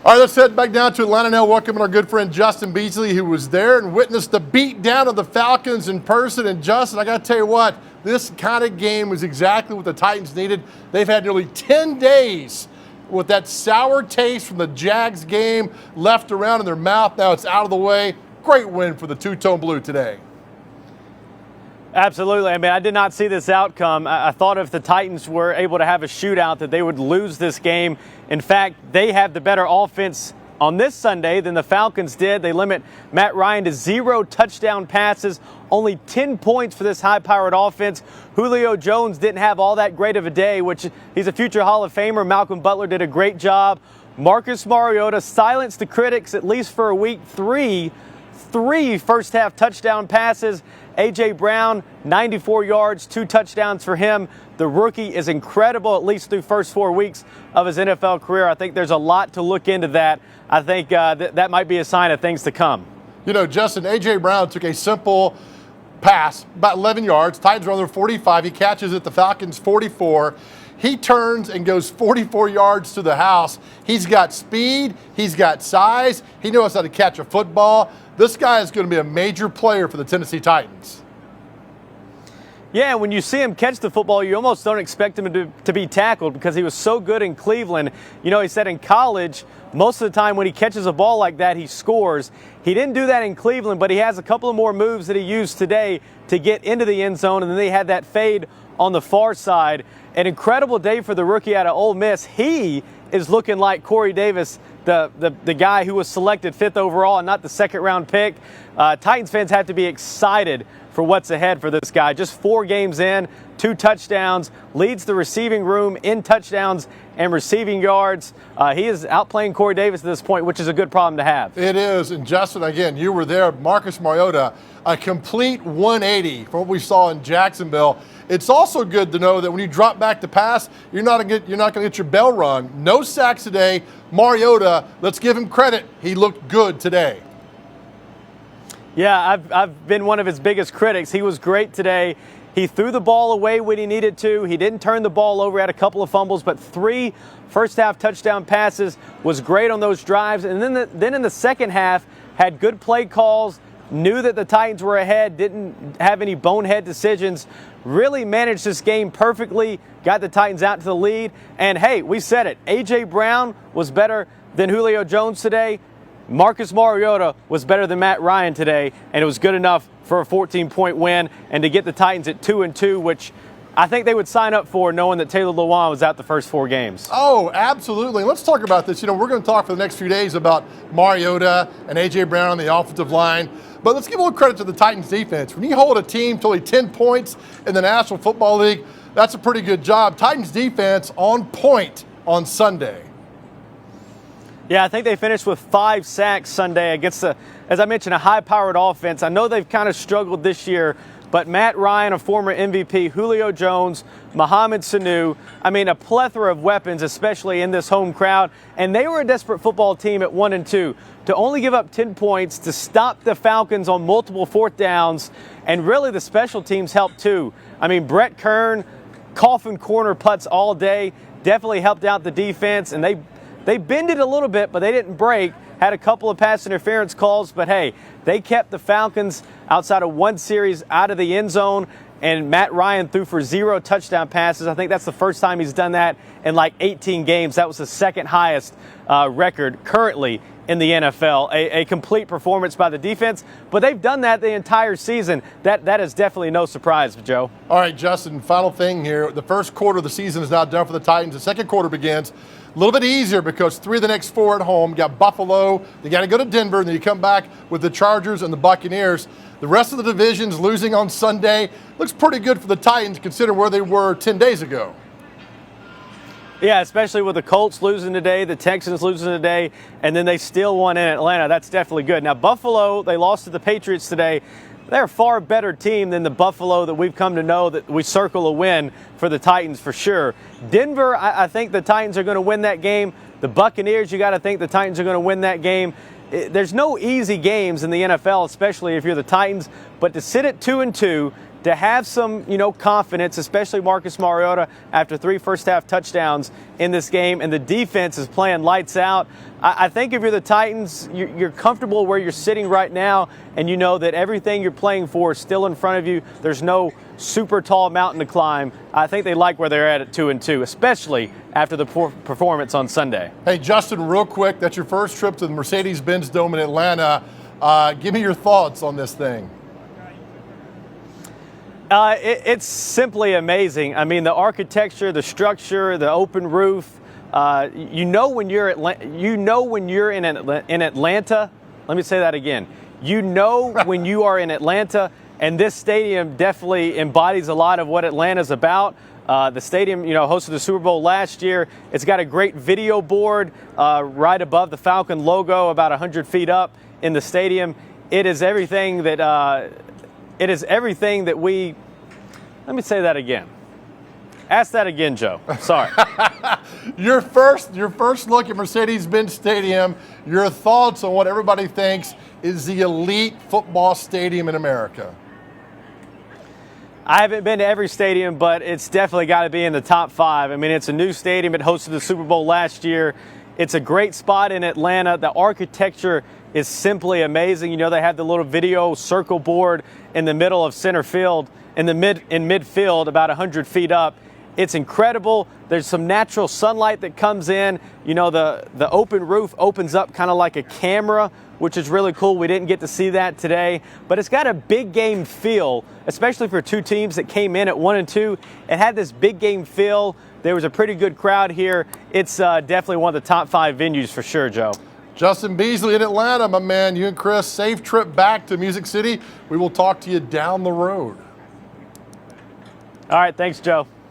All right, let's head back down to Atlanta now. Welcome our good friend Justin Beasley, who was there and witnessed the beatdown of the Falcons in person. And Justin, I got to tell you what, this kind of game was exactly what the Titans needed. They've had nearly 10 days with that sour taste from the Jags game left around in their mouth. Now it's out of the way. Great win for the two-tone blue today. Absolutely. I mean, I did not see this outcome. I thought if the Titans were able to have a shootout that they would lose this game. In fact, they have the better offense on this Sunday than the Falcons did. They limit Matt Ryan to 0 touchdown passes, only 10 points for this high-powered offense. Julio Jones didn't have all that great of a day, which he's a future Hall of Famer. Malcolm Butler did a great job. Marcus Mariota silenced the critics, at least for a week. Three first-half touchdown passes. A.J. Brown, 94 yards, 2 touchdowns for him. The rookie is incredible, at least through first 4 weeks of his NFL career. I think there's a lot to look into that. I think that might be a sign of things to come. You know, Justin, A.J. Brown took a simple pass, about 11 yards. Titans are on their 45. He catches it, the Falcons 44. He turns and goes 44 yards to the house. He's got speed. He's got size. He knows how to catch a football. This guy is going to be a major player for the Tennessee Titans. Yeah, when you see him catch the football, you almost don't expect him to be tackled because he was so good in Cleveland. You know, he said in college, most of the time when he catches a ball like that, he scores. He didn't do that in Cleveland, but he has a couple of more moves that he used today to get into the end zone, and then they had that fade on the far side. An incredible day for the rookie out of Ole Miss. He is looking like Corey Davis, the guy who was selected 5th overall and not the second-round pick. Titans fans have to be excited for what's ahead for this guy. Just 4 games in, 2 touchdowns, leads the receiving room in touchdowns and receiving yards. He is outplaying Corey Davis at this point, which is a good problem to have. It is. And Justin, again, you were there. Marcus Mariota, a complete 180 from what we saw in Jacksonville. It's also good to know that when you drop back to pass, you're not going to get your bell rung. No sacks today. Mariota, let's give him credit. He looked good today. Yeah, I've been one of his biggest critics. He was great today. He threw the ball away when he needed to. He didn't turn the ball over, had a couple of fumbles, but 3 first-half touchdown passes, was great on those drives. And then in the second half, had good play calls, knew that the Titans were ahead, didn't have any bonehead decisions, really managed this game perfectly, got the Titans out to the lead. And, hey, we said it. A.J. Brown was better than Julio Jones today. Marcus Mariota was better than Matt Ryan today, and it was good enough for a 14-point win and to get the Titans at 2-2, which I think they would sign up for, knowing that Taylor Lewan was out the first 4 games. Oh, absolutely. Let's talk about this. You know, we're going to talk for the next few days about Mariota and A.J. Brown on the offensive line. But let's give a little credit to the Titans defense. When you hold a team to only 10 points in the National Football League, that's a pretty good job. Titans defense on point on Sunday. Yeah, I think they finished with 5 sacks Sunday against, as I mentioned, a high-powered offense. I know they've kind of struggled this year, but Matt Ryan, a former MVP, Julio Jones, Mohamed Sanu, I mean, a plethora of weapons, especially in this home crowd. And they were a desperate football team at 1-2. To only give up 10 points, to stop the Falcons on multiple 4th downs, and really the special teams helped too. I mean, Brett Kern, coffin corner putts all day, definitely helped out the defense, and they bended a little bit, but they didn't break. Had a couple of pass interference calls, but hey, they kept the Falcons outside of 1 series out of the end zone, and Matt Ryan threw for 0 touchdown passes. I think that's the first time he's done that in like 18 games. That was the second highest record currently in the NFL. A complete performance by the defense, but they've done that the entire season. That is definitely no surprise, Joe. All right, Justin, final thing here. The first quarter of the season is now done for the Titans. The second quarter begins. A little bit easier because 3 of the next 4 at home. You got Buffalo. You got to go to Denver, and then you come back with the Chargers and the Buccaneers. The rest of the division's losing on Sunday. Looks pretty good for the Titans considering where they were 10 days ago. Yeah, especially with the Colts losing today, the Texans losing today, and then they still won in Atlanta. That's definitely good. Now, Buffalo, they lost to the Patriots today. They're a far better team than the Buffalo that we've come to know, that we circle a win for the Titans for sure. Denver, I think the Titans are going to win that game. The Buccaneers, you got to think the Titans are going to win that game. There's no easy games in the NFL, especially if you're the Titans. But to sit at 2-2, to have some, confidence, especially Marcus Mariota after 3 first-half touchdowns in this game, and the defense is playing lights out. I think if you're the Titans, you're comfortable where you're sitting right now, and you know that everything you're playing for is still in front of you. There's no super tall mountain to climb. I think they like where they're at 2-2, especially after the poor performance on Sunday. Hey, Justin, real quick, that's your first trip to the Mercedes-Benz Dome in Atlanta. Give me your thoughts on this thing. It's simply amazing. I mean, the architecture, the structure, the open roof. When you're in Atlanta. Let me say that again. When you are in Atlanta, and this stadium definitely embodies a lot of what Atlanta's about. The stadium, hosted the Super Bowl last year. It's got a great video board right above the Falcon logo, about 100 feet up in the stadium. It is everything that. Let me say that again. Ask that again, Joe. Sorry. Your first look at Mercedes-Benz Stadium, your thoughts on what everybody thinks is the elite football stadium in America. I haven't been to every stadium, but it's definitely got to be in the top 5. I mean, it's a new stadium. It hosted the Super Bowl last year. It's a great spot in Atlanta. The architecture is simply amazing. They have the little video circle board in the middle of center field, in midfield, about 100 feet up. It's incredible. There's some natural sunlight that comes in. The open roof opens up kind of like a camera, which is really cool. We didn't get to see that today, but it's got a big game feel, especially for two teams that came in at 1-2. It had this big game feel. There was a pretty good crowd here. It's definitely one of the top 5 venues for sure, Joe. Justin Beasley in Atlanta, my man. You and Chris, safe trip back to Music City. We will talk to you down the road. All right, thanks, Joe.